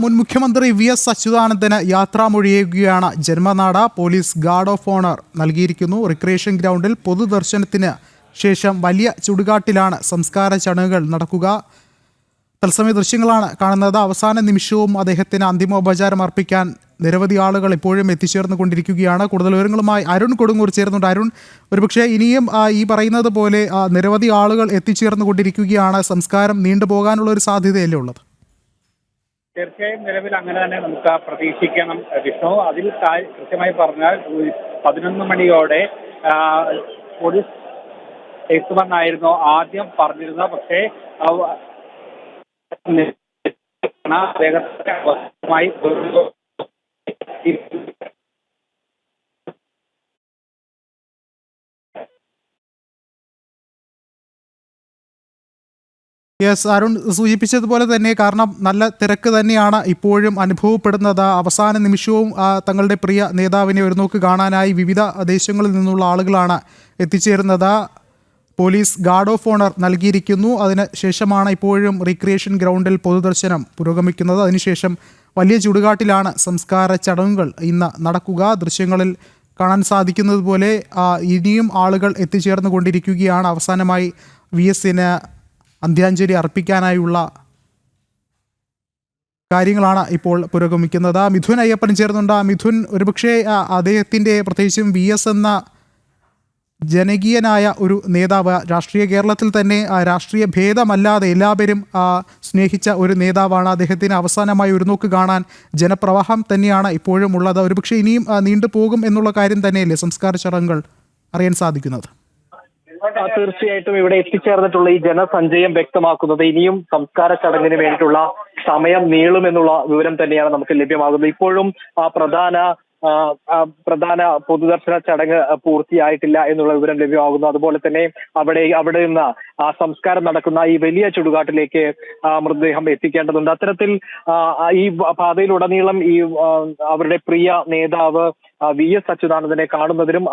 മുൻ മുഖ്യമന്ത്രി വി.എസ്. അച്യുതാനന്ദന് യാത്രാമൊഴിയേകുകയാണ് ജന്മനാട്. പോലീസ് ഗാർഡ് ഓഫ് ഓണർ നൽകിയിരിക്കുന്നു. റിക്രിയേഷൻ ഗ്രൗണ്ടിൽ പൊതുദർശനത്തിന് ശേഷം വലിയ ചുടുകാട്ടിലാണ് സംസ്കാര ചടങ്ങുകൾ നടക്കുക. തത്സമയ ദൃശ്യങ്ങളാണ് കാണുന്നത്. അവസാന നിമിഷവും അദ്ദേഹത്തിന് അന്തിമോപചാരം അർപ്പിക്കാൻ നിരവധി ആളുകൾ ഇപ്പോഴും എത്തിച്ചേർന്നുകൊണ്ടിരിക്കുകയാണ്. കൂടുതൽ വിവരങ്ങളുമായി അരുൺ കൊടുങ്ങൂർ ചേർന്നുണ്ട്. അരുൺ, ഒരുപക്ഷെ ഇനിയും ഈ പറയുന്നത് പോലെ നിരവധി ആളുകൾ എത്തിച്ചേർന്നുകൊണ്ടിരിക്കുകയാണ്. സംസ്കാരം നീണ്ടുപോകാനുള്ള ഒരു സാധ്യതയല്ലേ ഉള്ളത്? തീർച്ചയായും നിലവിൽ അങ്ങനെ തന്നെ നമുക്ക് പ്രതീക്ഷിക്കണം വിഷ്ണു. അതിൽ കൃത്യമായി പറഞ്ഞാൽ 11 മണിയോടെ പോലീസ് എത്തുമെന്നായിരുന്നു ആദ്യം പറഞ്ഞിരുന്നത്. പക്ഷേ യെസ്, അരുൺ സൂചിപ്പിച്ചതുപോലെ തന്നെ, കാരണം നല്ല തിരക്ക് തന്നെയാണ് ഇപ്പോഴും അനുഭവപ്പെടുന്നത്. അവസാന നിമിഷവും തങ്ങളുടെ പ്രിയ നേതാവിനെ ഒരു നോക്ക് കാണാനായി വിവിധ ദേശങ്ങളിൽ നിന്നുള്ള ആളുകളാണ് എത്തിച്ചേരുന്നത്. പോലീസ് ഗാർഡ് ഓഫ് ഓണർ നൽകിയിരിക്കുന്നു. അതിന് ശേഷമാണ് ഇപ്പോഴും റീക്രിയേഷൻ ഗ്രൗണ്ടിൽ പൊതുദർശനം പുരോഗമിക്കുന്നത്. അതിനുശേഷം വലിയ ചുടുകാട്ടിലാണ് സംസ്കാര ചടങ്ങുകൾ ഇന്ന് നടക്കുക. ദൃശ്യങ്ങളിൽ കാണാൻ സാധിക്കുന്നത് പോലെ ഇനിയും ആളുകൾ എത്തിച്ചേർന്നു കൊണ്ടിരിക്കുകയാണ്. അവസാനമായി വി.എസിന് അന്ത്യാഞ്ജലി അർപ്പിക്കാനായുള്ള കാര്യങ്ങളാണ് ഇപ്പോൾ പുരോഗമിക്കുന്നത്. മിഥുൻ അയ്യപ്പൻ ചേർന്നുണ്ട്. മിഥുൻ, ഒരുപക്ഷെ അദ്ദേഹത്തിൻ്റെ, പ്രത്യേകിച്ചും വി.എസ്. എന്ന ജനകീയനായ ഒരു നേതാവ്, രാഷ്ട്രീയ കേരളത്തിൽ തന്നെ രാഷ്ട്രീയ ഭേദമല്ലാതെ എല്ലാവരും സ്നേഹിച്ച ഒരു നേതാവാണ്. അദ്ദേഹത്തിന് അവസാനമായി ഒരു നോക്ക് കാണാൻ ജനപ്രവാഹം തന്നെയാണ് ഇപ്പോഴും ഉള്ളത്. ഒരുപക്ഷെ ഇനിയും നീണ്ടുപോകും എന്നുള്ള കാര്യം തന്നെയല്ലേ സംസ്കാര ചടങ്ങുകൾ അറിയാൻ സാധിക്കുന്നത്? തീർച്ചയായിട്ടും ഇവിടെ എത്തിച്ചേർന്നിട്ടുള്ള ഈ ജനസഞ്ചയം വ്യക്തമാക്കുന്നത് ഇനിയും സംസ്കാര ചടങ്ങിന് വേണ്ടിയിട്ടുള്ള സമയം നീളുമെന്നുള്ള വിവരം തന്നെയാണ് നമുക്ക് ലഭ്യമാകുന്നത്. ഇപ്പോഴും പ്രധാന പൊതുദർശന ചടങ്ങ് പൂർത്തിയായിട്ടില്ല എന്നുള്ള വിവരം ലഭ്യമാകുന്നു. അതുപോലെ തന്നെ അവിടെ നിന്ന് സംസ്കാരം നടക്കുന്ന ഈ വലിയ ചുടുകാട്ടിലേക്ക് മൃതദേഹം എത്തിക്കേണ്ടതുണ്ട്. അത്തരത്തിൽ ഈ പാതയിലുടനീളം ഈ അവരുടെ പ്രിയ നേതാവ് വി.എസ്. അച്യുതാനന്ദനെ കാണുന്നതിനും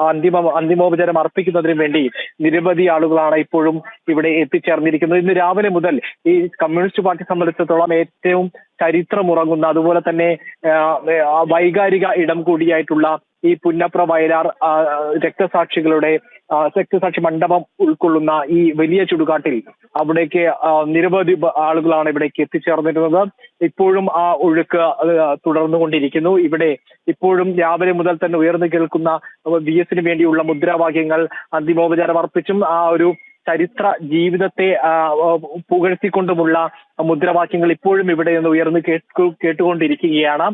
അന്തിമോപചാരം അർപ്പിക്കുന്നതിനും വേണ്ടി നിരവധി ആളുകളാണ് ഇപ്പോഴും ഇവിടെ എത്തിച്ചേർന്നിരിക്കുന്നത്. ഇന്ന് രാവിലെ മുതൽ ഈ കമ്മ്യൂണിസ്റ്റ് പാർട്ടി സംബന്ധിച്ചിടത്തോളം ഏറ്റവും ചരിത്രമുറങ്ങുന്ന, അതുപോലെ തന്നെ വൈകാരിക ഇടം കൂടിയായിട്ടുള്ള ഈ പുന്നപ്ര വയലാർ രക്തസാക്ഷി മണ്ഡപം ഉൾക്കൊള്ളുന്ന ഈ വലിയ ചുടുകാട്ടിൽ അവിടേക്ക് നിരവധി ആളുകളാണ് ഇവിടേക്ക് എത്തിച്ചേർന്നിരുന്നത്. ഇപ്പോഴും ആ ഒഴുക്ക് തുടർന്നുകൊണ്ടിരിക്കുന്നു. ഇവിടെ ഇപ്പോഴും രാവിലെ മുതൽ തന്നെ ഉയർന്നു കേൾക്കുന്ന വി.എസിന് വേണ്ടിയുള്ള മുദ്രാവാക്യങ്ങൾ, അന്തിമോപചാരം അർപ്പിച്ചും ആ ഒരു ചരിത്ര ജീവിതത്തെ പുകഴ്ത്തിക്കൊണ്ടുമുള്ള മുദ്രാവാക്യങ്ങൾ ഇപ്പോഴും ഇവിടെ നിന്ന് ഉയർന്നു കേട്ടുകൊണ്ടിരിക്കുകയാണ്.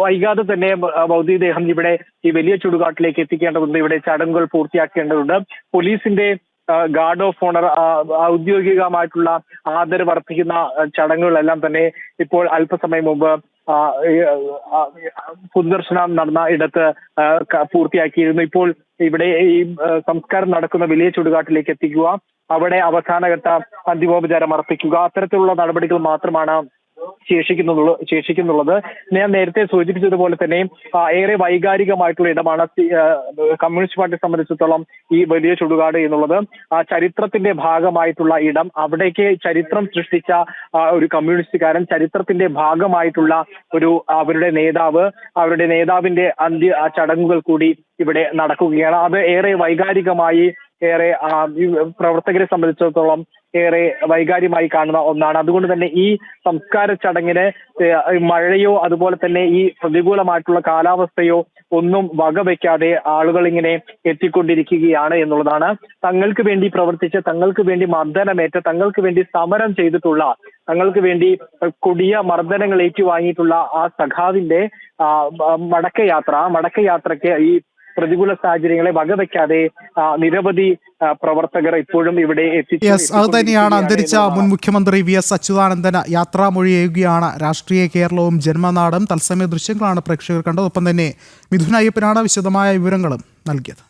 വൈകാതെ തന്നെ ഭൗതികദേഹം ഇവിടെ ഈ വലിയ ചുടുകാട്ടിലേക്ക് എത്തിക്കേണ്ടതുണ്ട്. ഇവിടെ ചടങ്ങുകൾ പൂർത്തിയാക്കേണ്ടതുണ്ട്. പോലീസിന്റെ ഗാർഡ് ഓഫ് ഓണർ ഔദ്യോഗികമായിട്ടുള്ള ആദരവ് അർപ്പിക്കുന്ന ചടങ്ങുകളെല്ലാം തന്നെ ഇപ്പോൾ അല്പസമയം മുമ്പ് പൊതുദർശനം നടന്ന ഇടത്ത് പൂർത്തിയാക്കിയിരുന്നു. ഇപ്പോൾ ഇവിടെ ഈ സംസ്കാരം നടക്കുന്ന വലിയ ചുടുകാട്ടിലേക്ക് എത്തിക്കുക, അവിടെ അവസാനഘട്ട അന്തിമോപചാരം അർപ്പിക്കുക, അത്തരത്തിലുള്ള നടപടികൾ മാത്രമാണ് ശേഷിക്കുന്നുള്ളത്. ഞാൻ നേരത്തെ സൂചിപ്പിച്ചതുപോലെ തന്നെ ഏറെ വൈകാരികമായിട്ടുള്ള ഇടമാണ് കമ്മ്യൂണിസ്റ്റ് പാർട്ടിയെ സംബന്ധിച്ചിടത്തോളം ഈ വലിയ ചുടുകാട് എന്നുള്ളത്. ചരിത്രത്തിന്റെ ഭാഗമായിട്ടുള്ള ഇടം, അവിടേക്ക് ചരിത്രം സൃഷ്ടിച്ച ഒരു കമ്മ്യൂണിസ്റ്റുകാരൻ, ചരിത്രത്തിന്റെ ഭാഗമായിട്ടുള്ള അവരുടെ നേതാവിന്റെ ചടങ്ങുകൾ കൂടി ഇവിടെ നടക്കുകയാണ്. അത് ഏറെ വൈകാരികമായി, ഏറെ പ്രവർത്തകരെ സംബന്ധിച്ചിടത്തോളം ഏറെ വൈകാര്യമായി കാണുന്ന ഒന്നാണ്. അതുകൊണ്ട് തന്നെ ഈ സംസ്കാര ചടങ്ങിന് മഴയോ അതുപോലെ തന്നെ ഈ പ്രതികൂലമായിട്ടുള്ള കാലാവസ്ഥയോ ഒന്നും വകവെക്കാതെ ആളുകൾ ഇങ്ങനെ എത്തിക്കൊണ്ടിരിക്കുകയാണ് എന്നുള്ളതാണ്. തങ്ങൾക്ക് വേണ്ടി പ്രവർത്തിച്ച്, തങ്ങൾക്ക് വേണ്ടി മർദ്ദനമേറ്റ്, തങ്ങൾക്ക് വേണ്ടി സമരം ചെയ്തിട്ടുള്ള, തങ്ങൾക്ക് വേണ്ടി കൊടിയ മർദ്ദനങ്ങൾ ഏറ്റുവാങ്ങിയിട്ടുള്ള ആ സഖാവിന്റെ മടക്കയാത്രയ്ക്ക് ഈ പ്രതികൂല സാഹചര്യങ്ങളെ വകവെക്കാതെ നിരവധി പ്രവർത്തകർ ഇപ്പോഴും ഇവിടെ അത് തന്നെയാണ്. അന്തരിച്ച മുൻ മുഖ്യമന്ത്രി വി.എസ്. അച്യുതാനന്ദന് യാത്രാമൊഴിയേകുകയാണ് രാഷ്ട്രീയ കേരളവും ജന്മനാടും. തത്സമയ ദൃശ്യങ്ങളാണ് പ്രേക്ഷകർ കണ്ടത്. ഒപ്പം തന്നെ മിഥുൻ അയ്യപ്പനാണ് വിശദമായ വിവരങ്ങളും നൽകിയത്.